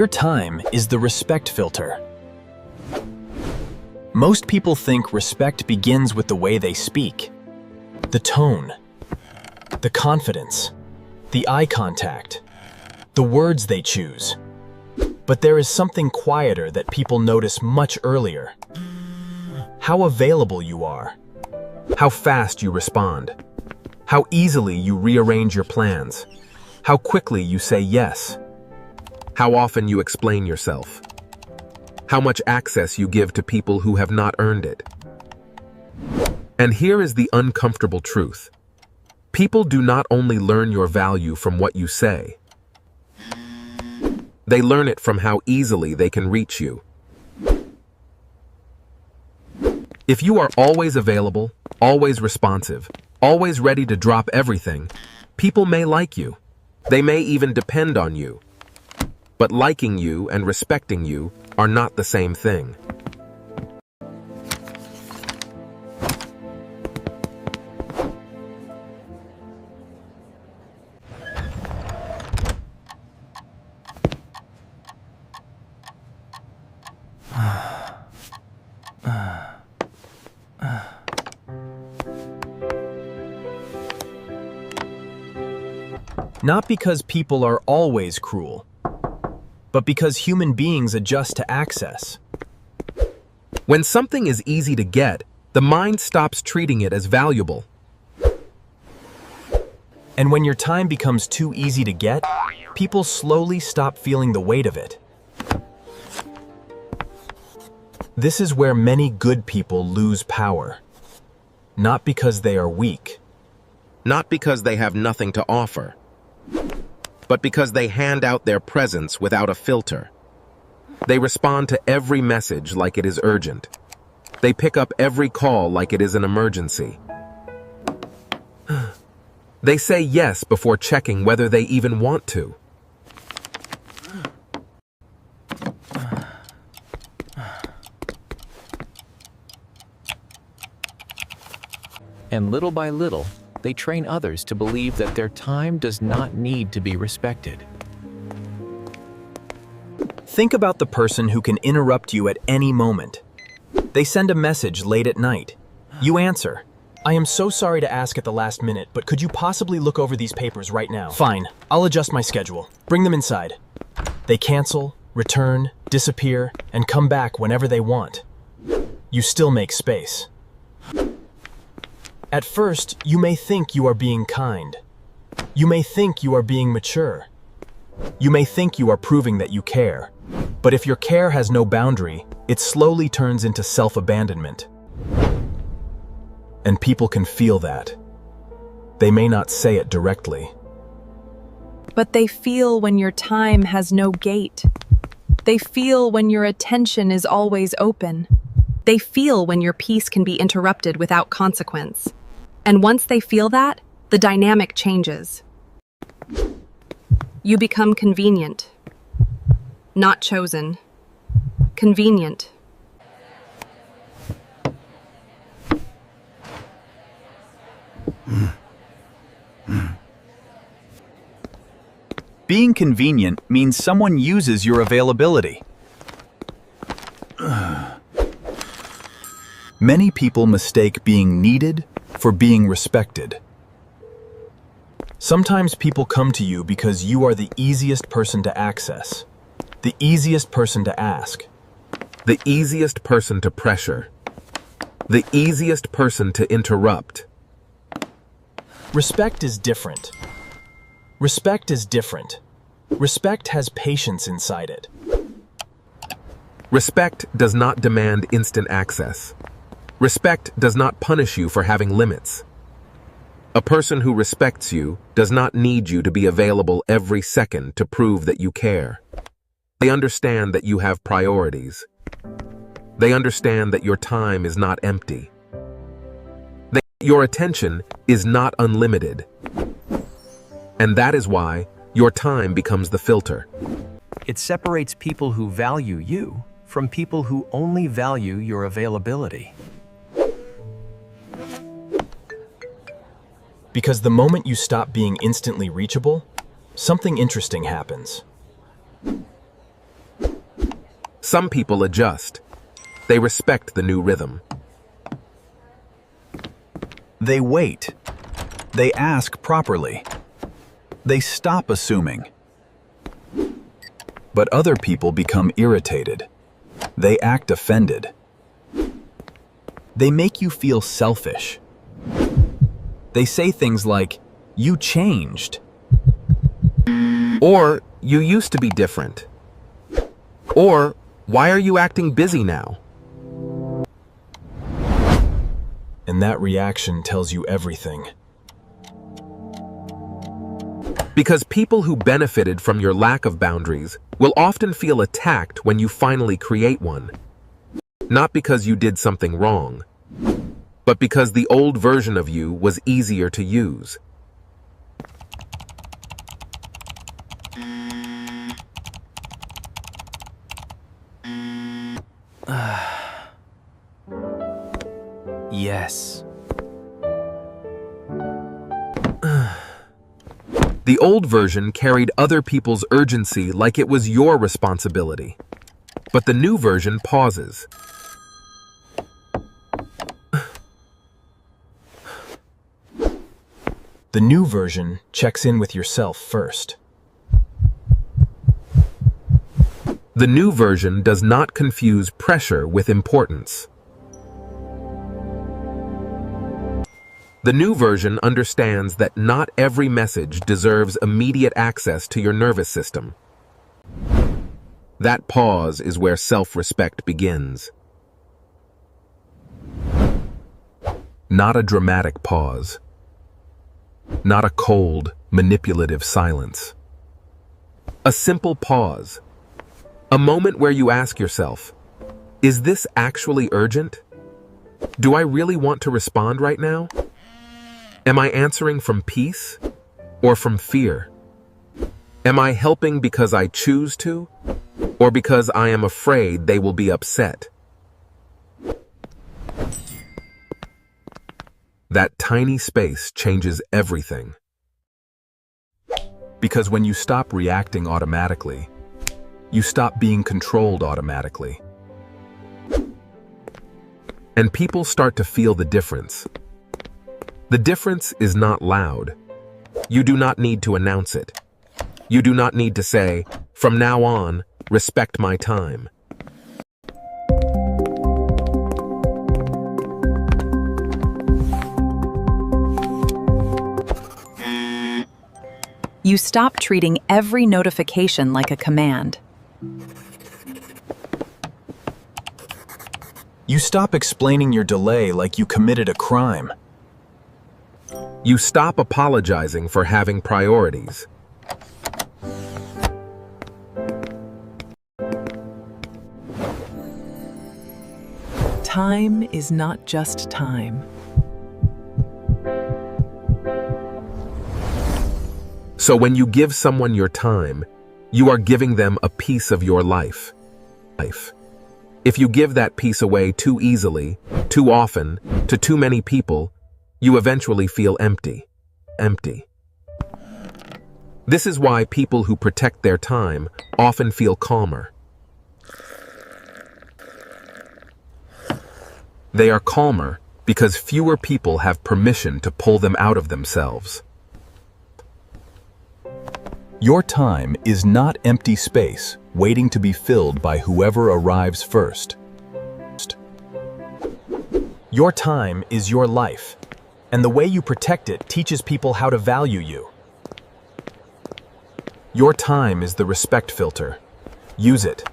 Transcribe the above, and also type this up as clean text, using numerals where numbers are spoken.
Your time is the respect filter. Most people think respect begins with the way they speak, the tone, the confidence, the eye contact, the words they choose. But there is something quieter that people notice much earlier. How available you are, how fast you respond, how easily you rearrange your plans, how quickly you say yes, how often you explain yourself, how much access you give to people who have not earned it. And here is the uncomfortable truth. People do not only learn your value from what you say, they learn it from how easily they can reach you. If you are always available, always responsive, always ready to drop everything, people may like you. They may even depend on you. But liking you and respecting you are not the same thing. Not because people are always cruel, but because human beings adjust to access. When something is easy to get, the mind stops treating it as valuable. And when your time becomes too easy to get, people slowly stop feeling the weight of it. This is where many good people lose power. Not because they are weak. Not because they have nothing to offer, but because they hand out their presence without a filter. They respond to every message like it is urgent. They pick up every call like it is an emergency. They say yes before checking whether they even want to. And little by little, they train others to believe that their time does not need to be respected. Think about the person who can interrupt you at any moment. They send a message late at night. You answer, "I am so sorry to ask at the last minute, but could you possibly look over these papers right now?" "Fine, I'll adjust my schedule. Bring them inside." They cancel, return, disappear, and come back whenever they want. You still make space. At first, you may think you are being kind. You may think you are being mature. You may think you are proving that you care. But if your care has no boundary, it slowly turns into self-abandonment. And people can feel that. They may not say it directly. But they feel when your time has no gate. They feel when your attention is always open. They feel when your peace can be interrupted without consequence. And once they feel that, the dynamic changes. You become convenient. Not chosen. Convenient. Being convenient means someone uses your availability. Many people mistake being needed for being respected. Sometimes people come to you because you are the easiest person to access, the easiest person to ask, The easiest person to pressure. The easiest person to interrupt. Respect is different. Respect is different. Respect has patience inside it. Respect does not demand instant access. Respect does not punish you for having limits. A person who respects you does not need you to be available every second to prove that you care. They understand that you have priorities. They understand that your time is not empty. Your attention is not unlimited. And that is why your time becomes the filter. It separates people who value you from people who only value your availability. Because the moment you stop being instantly reachable, something interesting happens. Some people adjust. They respect the new rhythm. They wait. They ask properly. They stop assuming. But other people become irritated. They act offended. They make you feel selfish. They say things like, "You changed." Or, "You used to be different." Or, "Why are you acting busy now?" And that reaction tells you everything. Because people who benefited from your lack of boundaries will often feel attacked when you finally create one. Not because you did something wrong, but because the old version of you was easier to use. Yes. The old version carried other people's urgency like it was your responsibility. But the new version pauses. The new version checks in with yourself first. The new version does not confuse pressure with importance. The new version understands that not every message deserves immediate access to your nervous system. That pause is where self-respect begins. Not a dramatic pause. Not a cold, manipulative silence. A simple pause. A moment where you ask yourself, is this actually urgent? Do I really want to respond right now? Am I answering from peace or from fear? Am I helping because I choose to or because I am afraid they will be upset? That tiny space changes everything. Because when you stop reacting automatically, you stop being controlled automatically. And people start to feel the difference. The difference is not loud. You do not need to announce it. You do not need to say, "From now on, respect my time." You stop treating every notification like a command. You stop explaining your delay like you committed a crime. You stop apologizing for having priorities. Time is not just time. So when you give someone your time, you are giving them a piece of your life. If you give that piece away too easily, too often, to too many people, you eventually feel empty. This is why people who protect their time often feel calmer. They are calmer because fewer people have permission to pull them out of themselves. Your time is not empty space waiting to be filled by whoever arrives first. Your time is your life, and the way you protect it teaches people how to value you. Your time is the respect filter. Use it.